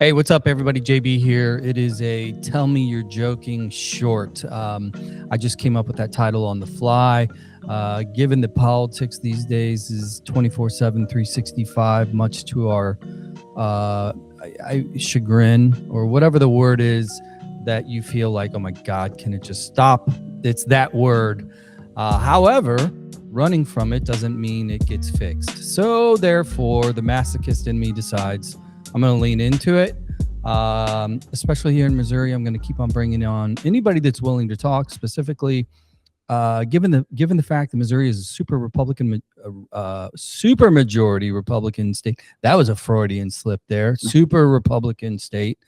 Hey, what's up, everybody? JB here. It is a Tell Me You're Joking short. I just came up with that title on the fly. Given that politics these days is 24/7, 365, much to our chagrin, or whatever the word is that you feel like, oh my God, can it just stop? It's that word. However, running from it doesn't mean it gets fixed. So therefore, the masochist in me decides I'm going to lean into it, especially here in Missouri. I'm going to keep on bringing on anybody that's willing to talk. Specifically, given the fact that Missouri is a super majority Republican state. That was a Freudian slip there. Super Republican state,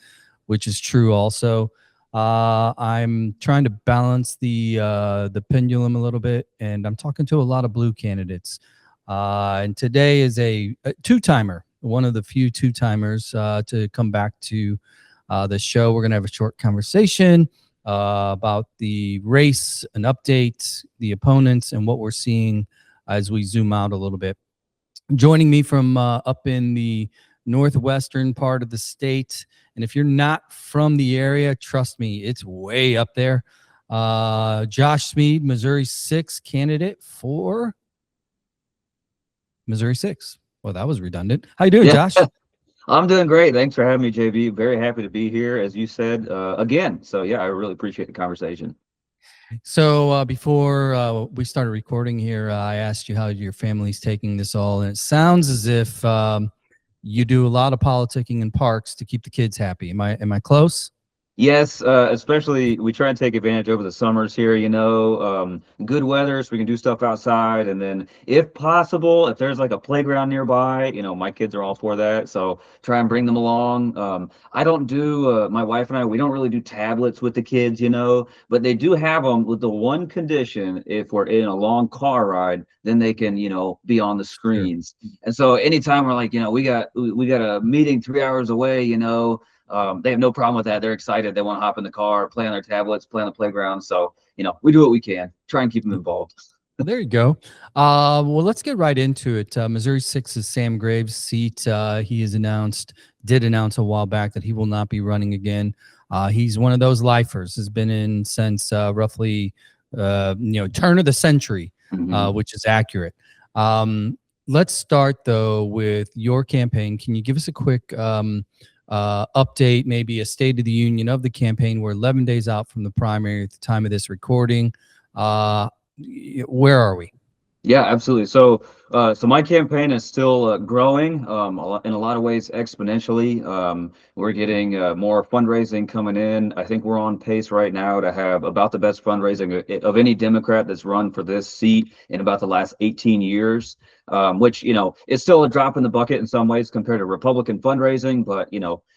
which is true also. I'm trying to balance the pendulum a little bit, and I'm talking to a lot of blue candidates. And today is a two-timer. One of the few two-timers to come back to the show. We're going to have a short conversation about the race, an update, the opponents, and what we're seeing as we zoom out a little bit. Joining me from up in the northwestern part of the state, and if you're not from the area, trust me, it's way up there. Josh Smead, Missouri 6 candidate for Missouri 6. Well, that was redundant. How you doing, Josh? I'm doing great. Thanks for having me, JB. Very happy to be here, as you said, again. So, yeah, I really appreciate the conversation. So before we started recording here, I asked you how your family's taking this all, and it sounds as if you do a lot of politicking in parks to keep the kids happy. Am I close? Yes, especially we try and take advantage over the summers here, good weather so we can do stuff outside. And then if possible, if there's like a playground nearby, my kids are all for that. So try and bring them along. I don't do, my wife and I, we don't really do tablets with the kids, but they do have them with the one condition: if we're in a long car ride, then they can, be on the screens. Sure. And so anytime we're like, we got a meeting 3 hours away, they have no problem with that. They're excited. They want to hop in the car, play on their tablets, play on the playground. So, we do what we can, try and keep them involved. Well, there you go. Well, let's get right into it. Missouri 6 is Sam Graves' seat. He did announce a while back that he will not be running again. He's one of those lifers, has been in since roughly, turn of the century, which is accurate. Let's start, though, with your campaign. Can you give us a quick update, maybe a state of the union of the campaign? We're 11 days out from the primary at the time of this recording. Where are we? Yeah, absolutely. So my campaign is still growing in a lot of ways exponentially. We're getting more fundraising coming in. I think we're on pace right now to have about the best fundraising of any Democrat that's run for this seat in about the last 18 years, which, is still a drop in the bucket in some ways compared to Republican fundraising. But,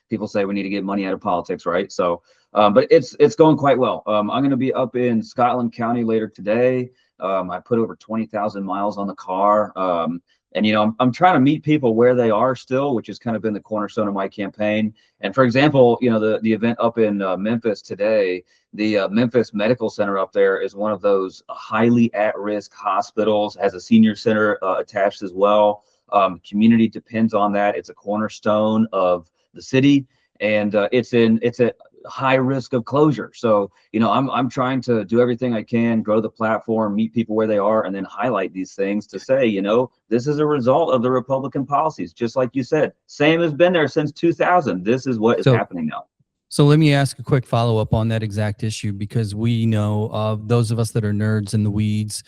people say we need to get money out of politics, right? So, but it's going quite well. I'm going to be up in Scotland County later today. I put over 20,000 miles on the car. And, I'm trying to meet people where they are still, which has kind of been the cornerstone of my campaign. And for example, the event up in Memphis today, the Memphis Medical Center up there is one of those highly at-risk hospitals, has a senior center attached as well. Community depends on that. It's a cornerstone of the city, and it's a high risk of closure. So, I'm trying to do everything I can, grow the platform, meet people where they are, and then highlight these things to say, this is a result of the Republican policies. Just like you said, same has been there since 2000. This is what is happening now. So let me ask a quick follow-up on that exact issue, because we know, those of us that are nerds in the weeds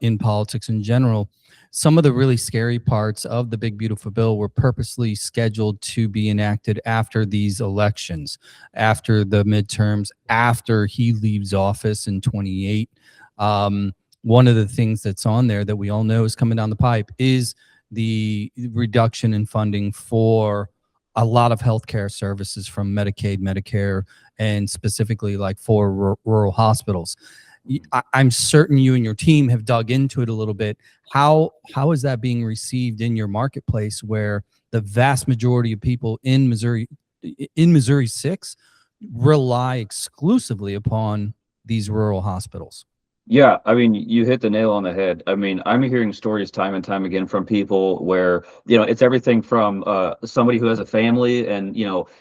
in politics in general, some of the really scary parts of the Big Beautiful Bill were purposely scheduled to be enacted after these elections, after the midterms, after he leaves office in 28. One of the things that's on there that we all know is coming down the pipe is the reduction in funding for a lot of healthcare services, from Medicaid, Medicare, and specifically like for rural hospitals. I'm certain you and your team have dug into it a little bit. How is that being received in your marketplace, where the vast majority of people in Missouri 6 rely exclusively upon these rural hospitals? Yeah, I mean, you hit the nail on the head. I mean, I'm hearing stories time and time again from people where, it's everything from somebody who has a family and,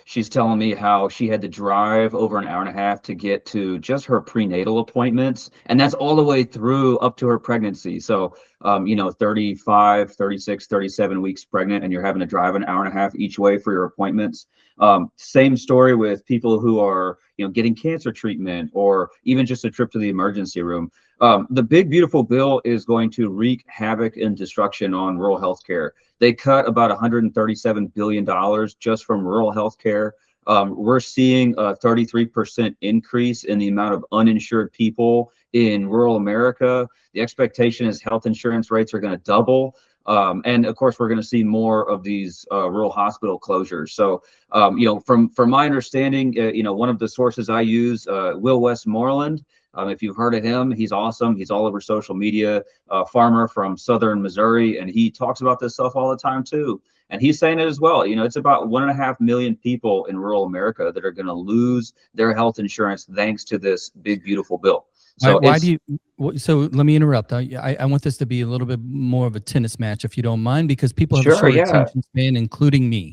she's telling me how she had to drive over an hour and a half to get to just her prenatal appointments. And that's all the way through up to her pregnancy. So, 35, 36, 37 weeks pregnant, and you're having to drive an hour and a half each way for your appointments. Same story with people who are, getting cancer treatment or even just a trip to the emergency room. The big beautiful bill is going to wreak havoc and destruction on rural healthcare. They cut about $137 billion just from rural healthcare. We're seeing a 33% increase in the amount of uninsured people in rural America. The expectation is health insurance rates are going to double. And of course, we're going to see more of these rural hospital closures. So, from my understanding, one of the sources I use, Will Westmoreland. If you've heard of him, he's awesome. He's all over social media, farmer from southern Missouri, and he talks about this stuff all the time too. And he's saying it as well. It's about 1.5 million people in rural America that are going to lose their health insurance thanks to this big, beautiful bill. So Why do you? So let me interrupt. I want this to be a little bit more of a tennis match, if you don't mind, because people have a sure, short yeah, attention span, including me.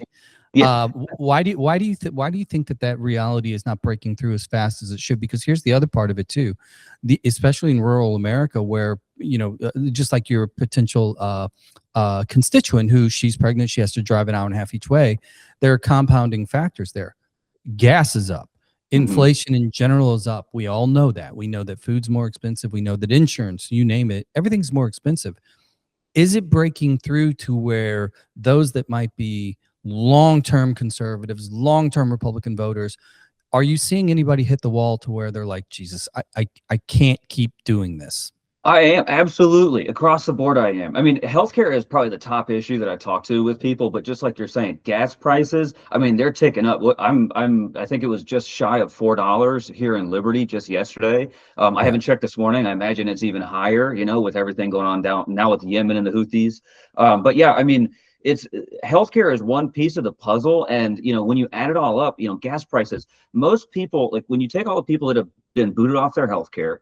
yeah. Why do you think that reality is not breaking through as fast as it should? Because here's the other part of it too, especially in rural America, where just like your potential constituent, who she's pregnant, she has to drive an hour and a half each way. There are compounding factors there. Gas is up. Hmm. Inflation in general is up. We all know that. We know that food's more expensive. We know that insurance, you name it, everything's more expensive. Is it breaking through to where those that might be long-term conservatives, long-term Republican voters, are you seeing anybody hit the wall to where they're like, Jesus, I can't keep doing this? I am absolutely across the board. I am. I mean, healthcare is probably the top issue that I talk to with people, but just like you're saying, gas prices, I mean, they're ticking up. I think it was just shy of $4 here in Liberty just yesterday. I Yeah. haven't checked this morning. I imagine it's even higher, with everything going on down now with Yemen and the Houthis. But yeah, I mean, it's healthcare is one piece of the puzzle. And, when you add it all up, gas prices, most people, like when you take all the people that have been booted off their healthcare,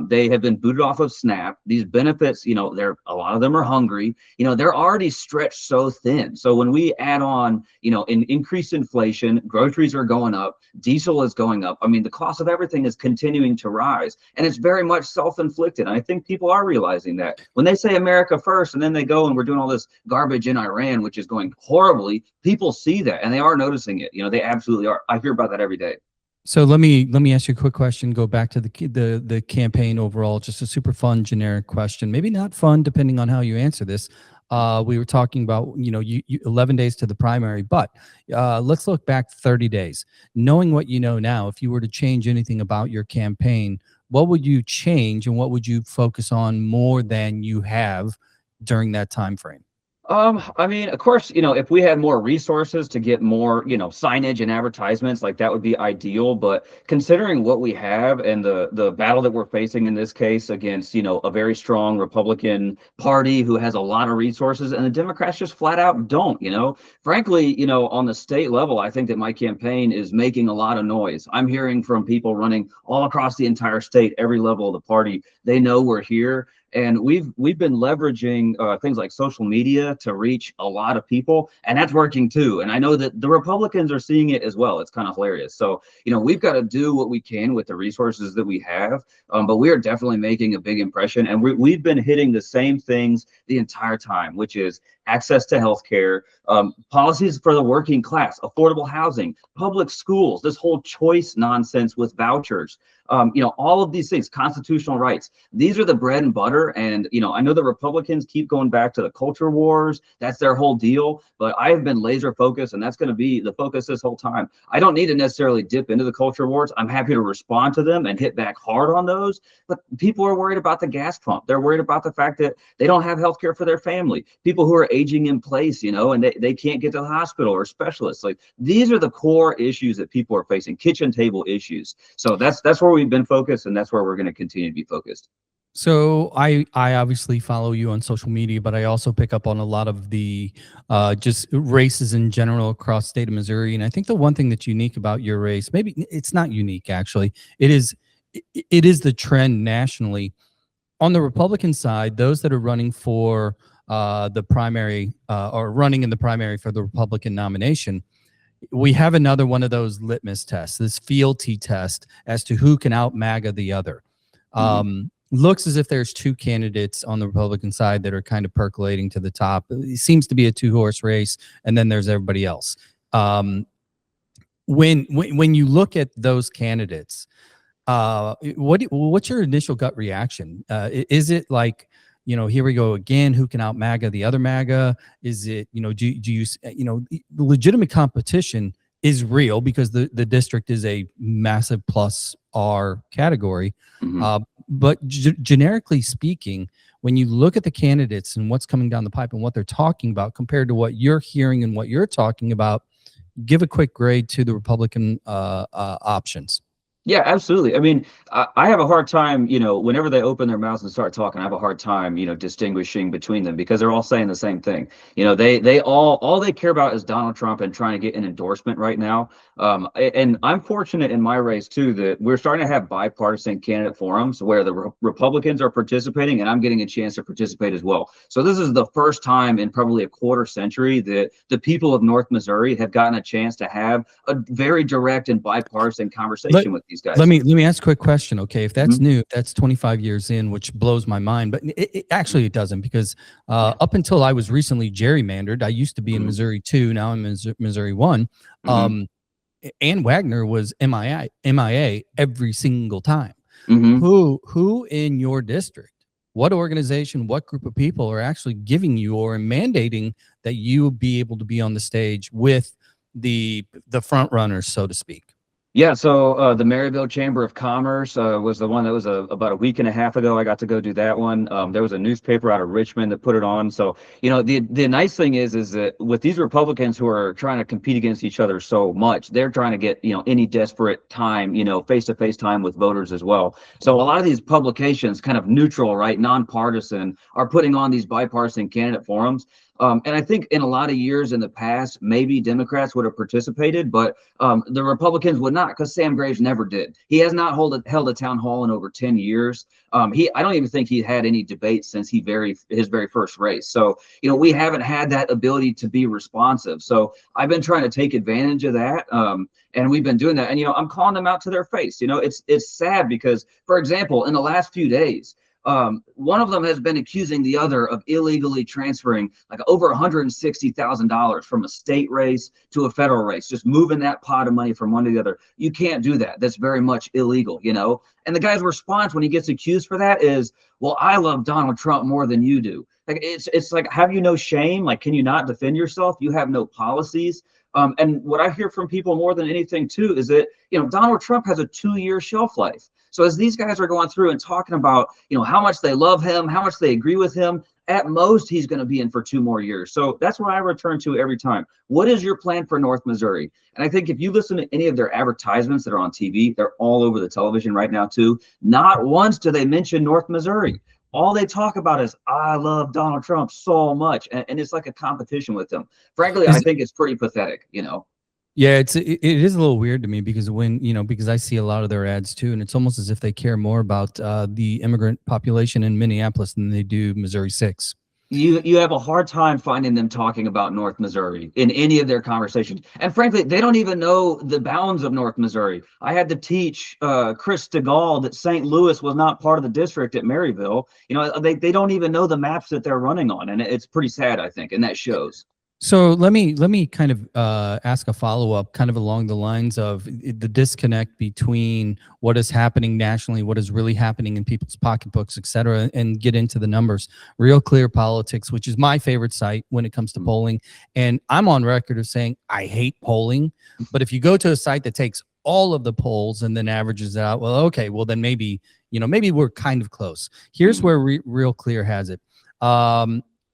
they have been booted off of SNAP. These benefits, a lot of them are hungry. They're already stretched so thin. So when we add on, an increased inflation, groceries are going up, diesel is going up. I mean, the cost of everything is continuing to rise, and it's very much self-inflicted. And I think people are realizing that when they say America first, and then they go and we're doing all this garbage in Iran, which is going horribly. People see that, and they are noticing it. They absolutely are. I hear about that every day. So let me ask you a quick question. Go back to the campaign overall. Just a super fun generic question. Maybe not fun, depending on how you answer this. We were talking about you 11 days to the primary, but let's look back 30 days. Knowing what you know now, if you were to change anything about your campaign, what would you change, and what would you focus on more than you have during that time frame? I mean, of course, if we had more resources to get more, signage and advertisements, like that would be ideal. But considering what we have and the battle that we're facing in this case against, a very strong Republican Party who has a lot of resources, and the Democrats just flat out don't, frankly, on the state level, I think that my campaign is making a lot of noise. I'm hearing from people running all across the entire state, every level of the party. They know we're here. And we've been leveraging things like social media to reach a lot of people, and that's working too. And I know that the Republicans are seeing it as well. It's kind of hilarious. So, we've got to do what we can with the resources that we have, but we are definitely making a big impression. And we've been hitting the same things the entire time, which is access to healthcare, policies for the working class, affordable housing, public schools, this whole choice nonsense with vouchers, all of these things, constitutional rights. These are the bread and butter. And, I know the Republicans keep going back to the culture wars. That's their whole deal. But I have been laser focused, and that's going to be the focus this whole time. I don't need to necessarily dip into the culture wars. I'm happy to respond to them and hit back hard on those. But people are worried about the gas pump. They're worried about the fact that they don't have health care for their family. People who are aging in place, and they can't get to the hospital or specialists. Like, these are the core issues that people are facing, kitchen table issues. So that's where we've been focused, and that's where we're going to continue to be focused. So I obviously follow you on social media, but I also pick up on a lot of the just races in general across the state of Missouri. And I think the one thing that's unique about your race, maybe it's not unique actually, it is it is the trend nationally. On the Republican side, those that are running for the primary or running in the primary for the Republican nomination, we have another one of those litmus tests, this fealty test as to who can out MAGA the other. Looks as if there's two candidates on the Republican side that are kind of percolating to the top. It seems to be a two-horse race, and then there's everybody else. When you look at those candidates, what's your initial gut reaction? Is it like, here we go again, who can out MAGA the other MAGA? Is it, do you, the legitimate competition is real because the district is a massive plus R category. But generically speaking, when you look at the candidates and what's coming down the pipe and what they're talking about compared to what you're hearing and what you're talking about, give a quick grade to the Republican options. Yeah, absolutely. I mean, I have a hard time, whenever they open their mouths and start talking, I have a hard time, distinguishing between them because they're all saying the same thing. They all they care about is Donald Trump and trying to get an endorsement right now. And I'm fortunate in my race too that we're starting to have bipartisan candidate forums where the Republicans are participating and I'm getting a chance to participate as well. So this is the first time in probably a quarter century that the people of North Missouri have gotten a chance to have a very direct and bipartisan conversation with these guys. Let me ask a quick question. Okay, if that's new, that's 25 years in, which blows my mind. But actually it doesn't, because up until I was recently gerrymandered, I used to be in Missouri 2. Now I'm in Missouri 1. Ann Wagner was MIA every single time. Who in your district, what organization, what group of people are actually giving you or mandating that you be able to be on the stage with the front runners, so to speak? Yeah, so the Maryville Chamber of Commerce was the one that was about a week and a half ago. I got to go do that one. There was a newspaper out of Richmond that put it on. So, the nice thing is that with these Republicans who are trying to compete against each other so much, they're trying to get, any desperate time, face-to-face time with voters as well. So a lot of these publications, kind of neutral, right, nonpartisan, are putting on these bipartisan candidate forums. And I think in a lot of years in the past, maybe Democrats would have participated, but the Republicans would not, because Sam Graves never did. He has not held a town hall in over 10 years. I don't even think he had any debates since his very first race. So, we haven't had that ability to be responsive. So I've been trying to take advantage of that. And we've been doing that. And, I'm calling them out to their face. It's sad because, for example, in the last few days, one of them has been accusing the other of illegally transferring like over $160,000 from a state race to a federal race, just moving that pot of money from one to the other. You can't do that. That's very much illegal, And the guy's response when he gets accused for that is, well, I love Donald Trump more than you do. Like, it's like, have you no shame? Like, can you not defend yourself? You have no policies. And what I hear from people more than anything too is that, Donald Trump has a 2-year shelf life. So as these guys are going through and talking about, how much they love him, how much they agree with him, at most he's going to be in for 2 more years. So that's what I return to every time. What is your plan for North Missouri? And I think if you listen to any of their advertisements that are on TV, they're all over the television right now too. Not once do they mention North Missouri. All they talk about is, I love Donald Trump so much. And it's like a competition with them. Frankly, I think it's pretty pathetic, Yeah, it is a little weird to me because because I see a lot of their ads too, and it's almost as if they care more about the immigrant population in Minneapolis than they do Missouri 6. You have a hard time finding them talking about North Missouri in any of their conversations. And frankly, they don't even know the bounds of North Missouri. I had to teach Chris DeGaulle that St. Louis was not part of the district at Maryville. They don't even know the maps that they're running on. And it's pretty sad, I think, and that shows. So let me kind of ask a follow-up kind of along the lines of the disconnect between what is happening nationally, what is really happening in people's pocketbooks, et cetera, and get into the numbers. Real Clear Politics, which is my favorite site when it comes to polling. And I'm on record of saying I hate polling, but if you go to a site that takes all of the polls and then averages it out, well, okay, well then maybe, maybe we're kind of close. Here's where Real Clear has it.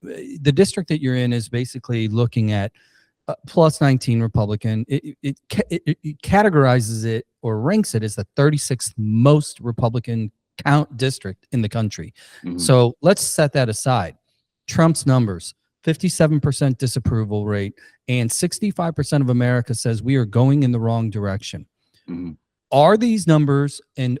The district that you're in is basically looking at plus 19 Republican. It categorizes it or ranks it as the 36th most Republican count district in the country. So let's set that aside. Trump's numbers, 57% disapproval rate, and 65% of America says we are going in the wrong direction. are these numbers, and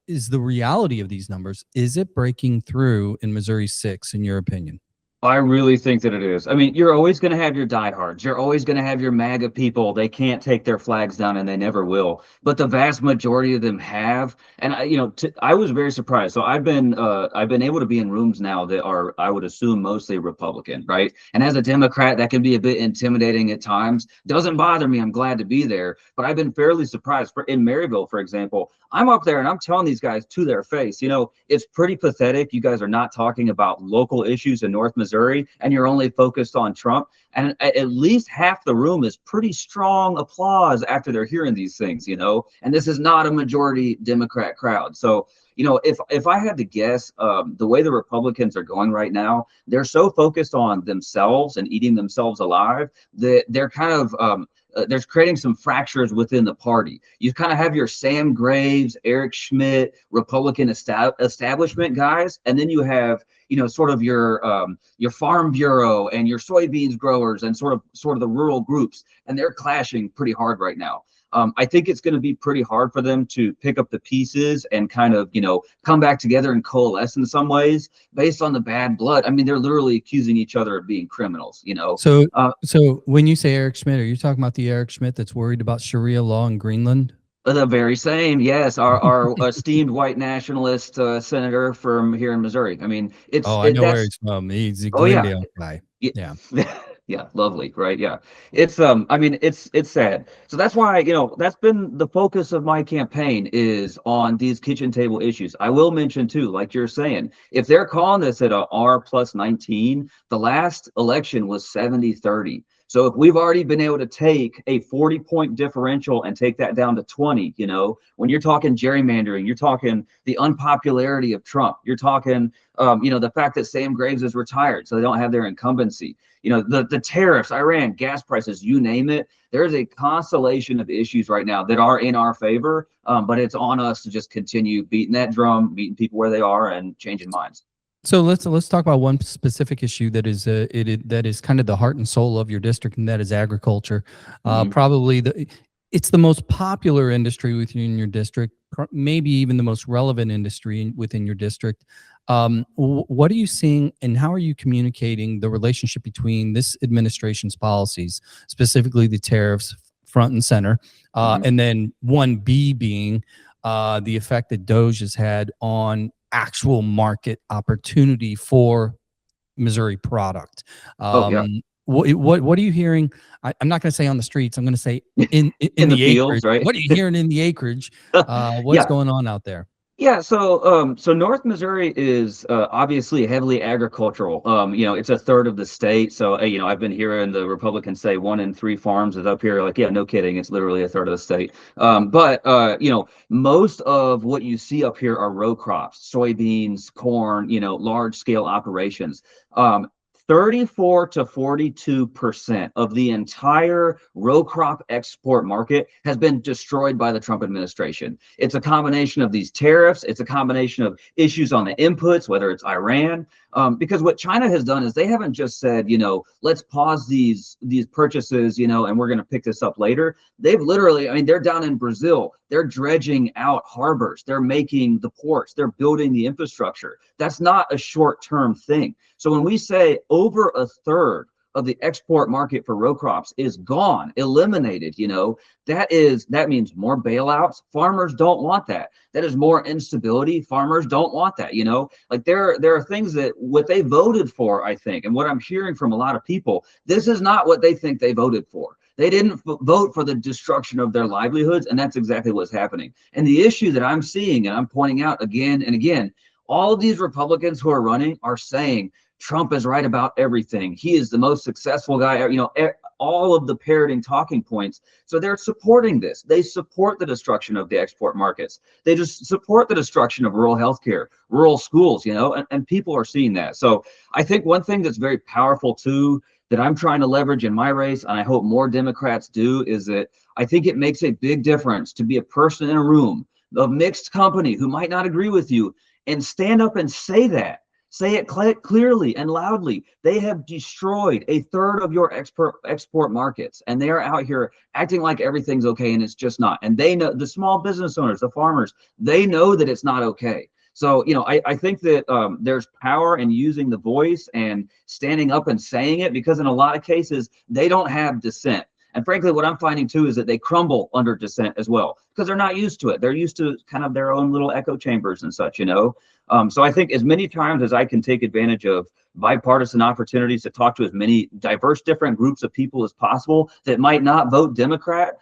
is the reality of these numbers, is it breaking through in Missouri 6 in your opinion? I really think that it is. I mean, you're always going to have your diehards. You're always going to have your MAGA people. They can't take their flags down, and they never will. But the vast majority of them have. And I was very surprised. So I've been able to be in rooms now that are, I would assume, mostly Republican, right? And as a Democrat, that can be a bit intimidating at times. Doesn't bother me. I'm glad to be there. But I've been fairly surprised. In Maryville, for example, I'm up there and I'm telling these guys to their face, it's pretty pathetic. You guys are not talking about local issues in North Missouri, and you're only focused on Trump. And at least half the room is pretty strong applause after they're hearing these things, and this is not a majority Democrat crowd. So, if I had to guess, the way the Republicans are going right now, they're so focused on themselves and eating themselves alive that they're kind of there's creating some fractures within the party. You kind of have your Sam Graves, Eric Schmidt, Republican establishment guys, and then you have sort of your Farm Bureau and your soybeans growers and sort of the rural groups, and they're clashing pretty hard right now. I think it's going to be pretty hard for them to pick up the pieces and kind of, come back together and coalesce in some ways based on the bad blood. I mean, they're literally accusing each other of being criminals, So, so when you say Eric Schmidt, are you talking about the Eric Schmidt that's worried about Sharia law in Greenland? The very same, yes. Our esteemed white nationalist senator from here in Missouri. I mean, I know where he's from. He's a Glendale guy. Yeah. Yeah, lovely, right? Yeah. It's I mean, it's sad. So that's why, that's been the focus of my campaign, is on these kitchen table issues. I will mention too, like you're saying, if they're calling this at a R+19, the last election was 70-30. So if we've already been able to take a 40-point differential and take that down to 20, when you're talking gerrymandering, you're talking the unpopularity of Trump, you're talking, the fact that Sam Graves is retired, so they don't have their incumbency, the tariffs, Iran, gas prices, you name it. There's a constellation of issues right now that are in our favor, but it's on us to just continue beating that drum, meeting people where they are, and changing minds. So let's talk about one specific issue that is that is kind of the heart and soul of your district, and that is agriculture. Probably it's the most popular industry within your district, maybe even the most relevant industry within your district. What are you seeing, and how are you communicating the relationship between this administration's policies, specifically the tariffs, front and center, and then 1B being the effect that DOGE has had on actual market opportunity for Missouri product? What are you hearing? I'm not going to say on the streets. I'm going to say in the fields, acreage. right? What are you hearing in the acreage? What's going on out there? Yeah, so North Missouri is obviously heavily agricultural. It's a third of the state. So I've been hearing the Republicans say 1 in 3 farms is up here. Like, yeah, no kidding, it's literally a third of the state. But most of what you see up here are row crops, soybeans, corn, large scale operations. 34 to 42% of the entire row crop export market has been destroyed by the Trump administration. It's a combination of these tariffs. It's a combination of issues on the inputs, whether it's Iran. Because what China has done is they haven't just said, let's pause these purchases, and we're going to pick this up later. They've literally, they're down in Brazil. They're dredging out harbors. They're making the ports. They're building the infrastructure. That's not a short-term thing. So when we say over a third of the export market for row crops is gone, eliminated, that means more bailouts. Farmers don't want that. That is more instability. Farmers don't want that. Like there are things that what they voted for, I think, and what I'm hearing from a lot of people, this is not what they think they voted for. They didn't vote for the destruction of their livelihoods, and that's exactly what's happening. And the issue that I'm seeing, and I'm pointing out again and again, all of these Republicans who are running are saying Trump is right about everything. He is the most successful guy, all of the parroting talking points. So they're supporting this. They support the destruction of the export markets. They just support the destruction of rural healthcare, rural schools, and people are seeing that. So I think one thing that's very powerful too, that I'm trying to leverage in my race, and I hope more Democrats do, is that I think it makes a big difference to be a person in a room of mixed company who might not agree with you and stand up and say that. Say it clearly and loudly. They have destroyed a third of your export markets, and they are out here acting like everything's okay, and it's just not. And they know, the small business owners, the farmers, they know that it's not okay. So, I think that there's power in using the voice and standing up and saying it, because in a lot of cases, they don't have dissent. And frankly, what I'm finding too is that they crumble under dissent as well, because they're not used to it. They're used to kind of their own little echo chambers and such, So I think as many times as I can take advantage of bipartisan opportunities to talk to as many diverse, different groups of people as possible that might not vote Democrat,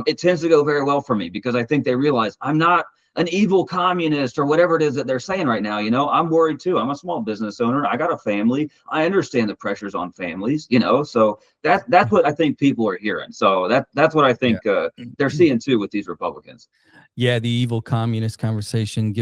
it tends to go very well for me, because I think they realize I'm not an evil communist or whatever it is that they're saying right now. I'm worried too. I'm a small business owner. I got a family. I understand the pressures on families, so that's what I think people are hearing. So that's what I think they're seeing too with these Republicans. Yeah, the evil communist conversation,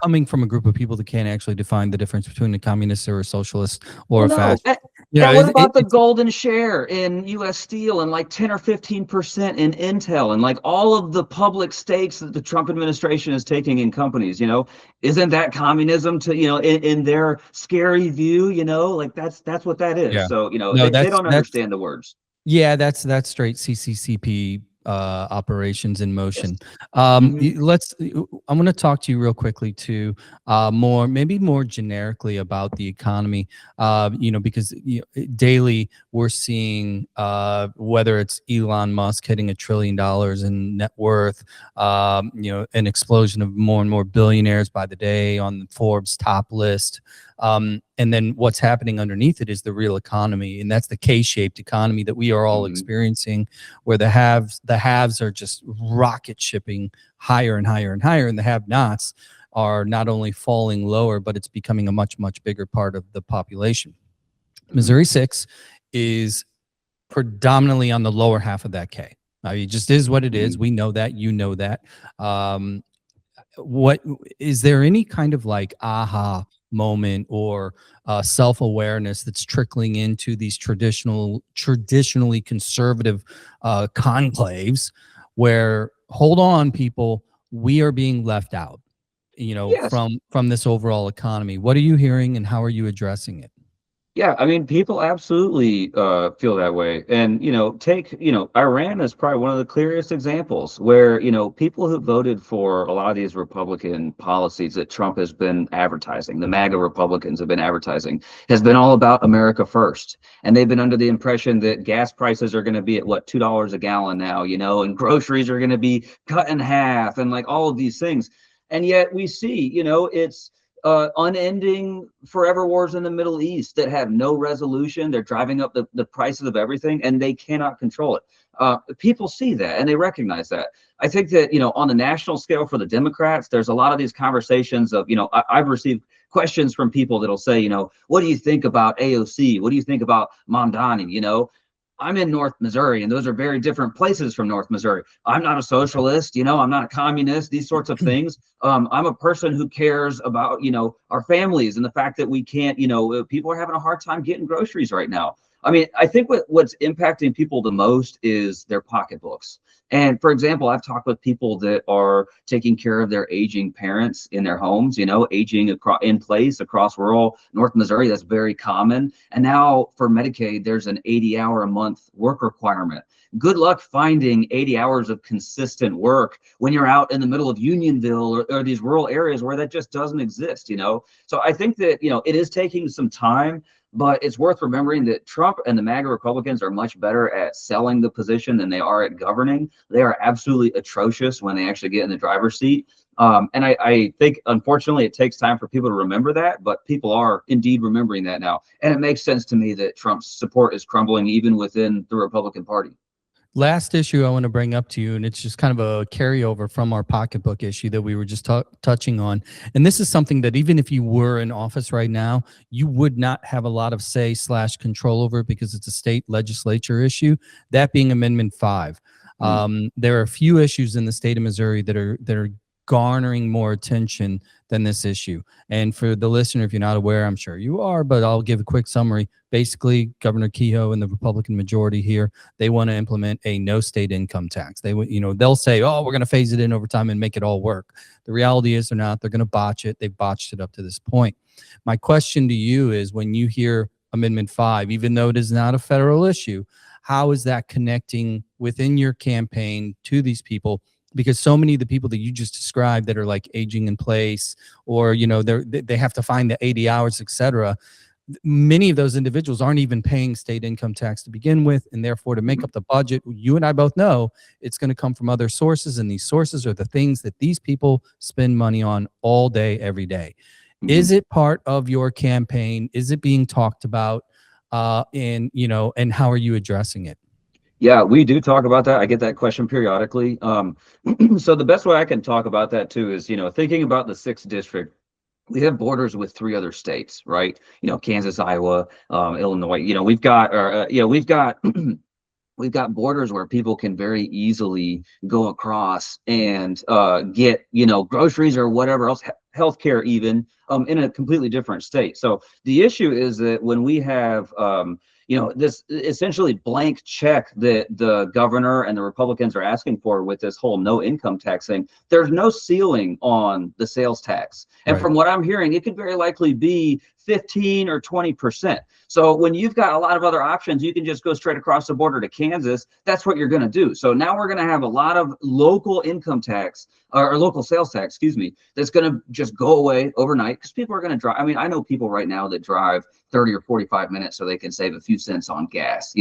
coming from a group of people that can't actually define the difference between a communist or a socialist or a fascist. What about the golden share in U.S. Steel and like 10 or 15% in Intel and like all of the public stakes that the Trump administration is taking in companies? Isn't that communism to in their scary view? Like that's what that is. Yeah. So No, they don't understand the words. Yeah, that's straight CCCP operations in motion. Yes. I'm going to talk to you real quickly too, maybe more generically about the economy, because daily we're seeing whether it's Elon Musk hitting $1 trillion in net worth, an explosion of more and more billionaires by the day on the Forbes top list. And then what's happening underneath it is the real economy, and that's the K-shaped economy that we are all experiencing, where the haves are just rocket shipping higher and higher and higher, and the have-nots are not only falling lower, but it's becoming a much, much bigger part of the population. Missouri 6 is predominantly on the lower half of that K. It just is what it is. We know that, that. What is there any kind of like aha moment or self-awareness that's trickling into these traditionally conservative conclaves where, hold on, people, we are being left out, Yes. from this overall economy? What are you hearing and how are you addressing it? Yeah, I mean, people absolutely feel that way. And, take, Iran is probably one of the clearest examples where, people who voted for a lot of these Republican policies that Trump has been advertising, the MAGA Republicans have been advertising, has been all about America first. And they've been under the impression that gas prices are going to be at $2 a gallon now, and groceries are going to be cut in half and like all of these things. And yet we see, it's unending forever wars in the Middle East that have no resolution. They're driving up the prices of everything, and they cannot control it. People see that and they recognize that. I think that, on the national scale for the Democrats, there's a lot of these conversations of, I've received questions from people that'll say, what do you think about AOC? What do you think about Mamdani? I'm in North Missouri, and those are very different places from North Missouri. I'm not a socialist, I'm not a communist, these sorts of things. I'm a person who cares about, our families and the fact that we can't, people are having a hard time getting groceries right now. I mean, I think what's impacting people the most is their pocketbooks. And for example, I've talked with people that are taking care of their aging parents in their homes, aging in place across rural North Missouri. That's very common. And now for Medicaid, there's an 80-hour-a-month work requirement. Good luck finding 80 hours of consistent work when you're out in the middle of Unionville or these rural areas where that just doesn't exist, So I think that, it is taking some time. But it's worth remembering that Trump and the MAGA Republicans are much better at selling the position than they are at governing. They are absolutely atrocious when they actually get in the driver's seat. And I think, unfortunately, it takes time for people to remember that, but people are indeed remembering that now. And it makes sense to me that Trump's support is crumbling even within the Republican Party. Last issue I want to bring up to you, and it's just kind of a carryover from our pocketbook issue that we were just touching on. And this is something that even if you were in office right now, you would not have a lot of say/control over because it's a state legislature issue, that being Amendment 5. There are a few issues in the state of Missouri that are garnering more attention than this issue. And for the listener, if you're not aware, I'm sure you are, but I'll give a quick summary. Basically, Governor Kehoe and the Republican majority here, they want to implement a no state income tax. They'll say, oh, we're going to phase it in over time and make it all work. The reality is they're not. They're going to botch it. They've botched it up to this point. My question to you is, when you hear Amendment 5, even though it is not a federal issue, how is that connecting within your campaign to these people? Because so many of the people that you just described that are like aging in place, or they have to find the 80 hours, etc. Many of those individuals aren't even paying state income tax to begin with, and therefore to make up the budget, you and I both know it's going to come from other sources, and these sources are the things that these people spend money on all day, every day. Is it part of your campaign? Is it being talked about? And how are you addressing it? Yeah, we do talk about that. I get that question periodically. So the best way I can talk about that too is, thinking about the 6th district, we have borders with 3 other states, right? Kansas, Iowa, Illinois. We've got borders where people can very easily go across and get, groceries or whatever else, healthcare even, in a completely different state. So the issue is that when we have this essentially blank check that the governor and the Republicans are asking for with this whole no income tax thing, there's no ceiling on the sales tax. And Right. From what I'm hearing, it could very likely be 15 or 20%. So when you've got a lot of other options, you can just go straight across the border to Kansas. That's what you're going to do. So now we're going to have a lot of local income tax or local sales tax, excuse me, that's going to just go away overnight, because people are going to drive. I mean, I know people right now that drive 30 or 45 minutes so they can save a few cents on gas.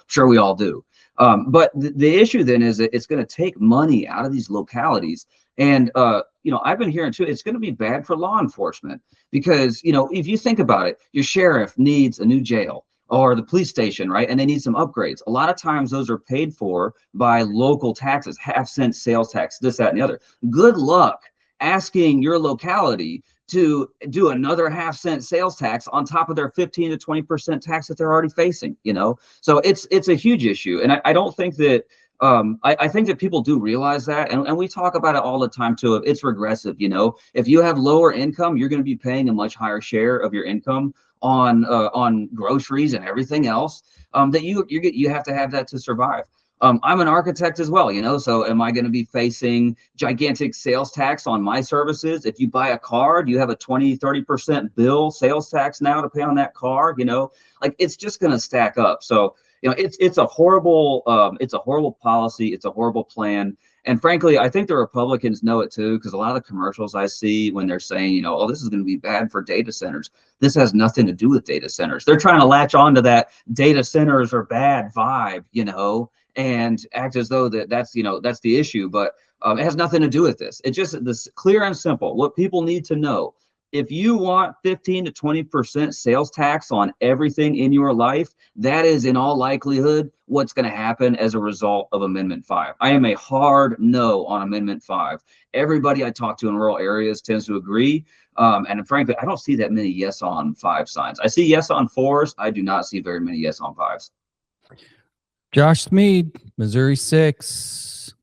Sure, we all do. But the issue then is that it's going to take money out of these localities. And, I've been hearing too, it's going to be bad for law enforcement, because, if you think about it, your sheriff needs a new jail, or the police station, right? And they need some upgrades. A lot of times those are paid for by local taxes, half-cent sales tax, this, that, and the other. Good luck asking your locality to do another half-cent sales tax on top of their 15 to 20% tax that they're already facing, So it's a huge issue. And I don't think that, I think that people do realize that, and we talk about it all the time too. It's regressive, if you have lower income, you're going to be paying a much higher share of your income on groceries and everything else, that you have to have that to survive. I'm an architect as well, so am I going to be facing gigantic sales tax on my services? If you buy a car, do you have a 20-30% bill sales tax now to pay on that car? Like, it's just going to stack up. So it's a horrible policy. It's a horrible plan. And frankly, I think the Republicans know it too, because a lot of the commercials I see when they're saying, oh, this is going to be bad for data centers. This has nothing to do with data centers. They're trying to latch on to that data centers are bad vibe, and act as though that's the issue. But it has nothing to do with this. It's just this clear and simple. What people need to know: if you want 15 to 20% sales tax on everything in your life, that is in all likelihood what's going to happen as a result of Amendment 5. I am a hard no on Amendment 5. Everybody I talk to in rural areas tends to agree. And frankly, I don't see that many yes on 5 signs. I see yes on 4s. I do not see very many yes on 5s. Josh Smead, Missouri 6.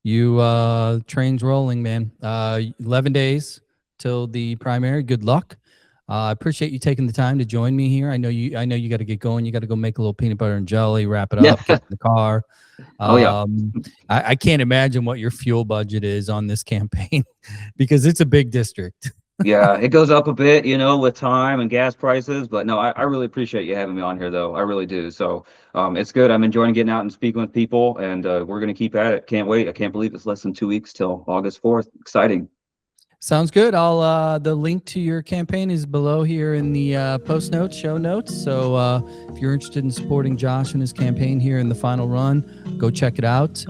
You train's rolling, man. 11 days till the primary. Good luck. I appreciate you taking the time to join me here. I know you got to get going. You got to go make a little peanut butter and jelly, wrap it up, get in the car. Oh yeah. I can't imagine what your fuel budget is on this campaign, because it's a big district. Yeah, it goes up a bit, with time and gas prices. But no, I really appreciate you having me on here, though. I really do. So it's good. I'm enjoying getting out and speaking with people, and we're going to keep at it. Can't wait. I can't believe it's less than 2 weeks till August 4th. Exciting. Sounds good. I'll the link to your campaign is below here in the post notes, show notes. So if you're interested in supporting Josh and his campaign here in the final run, go check it out.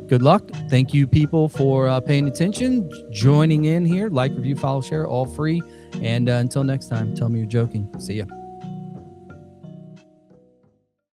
Good luck. Thank you, people, for paying attention, joining in here. Like, review, follow, share, all free. And until next time, tell me you're joking. See ya.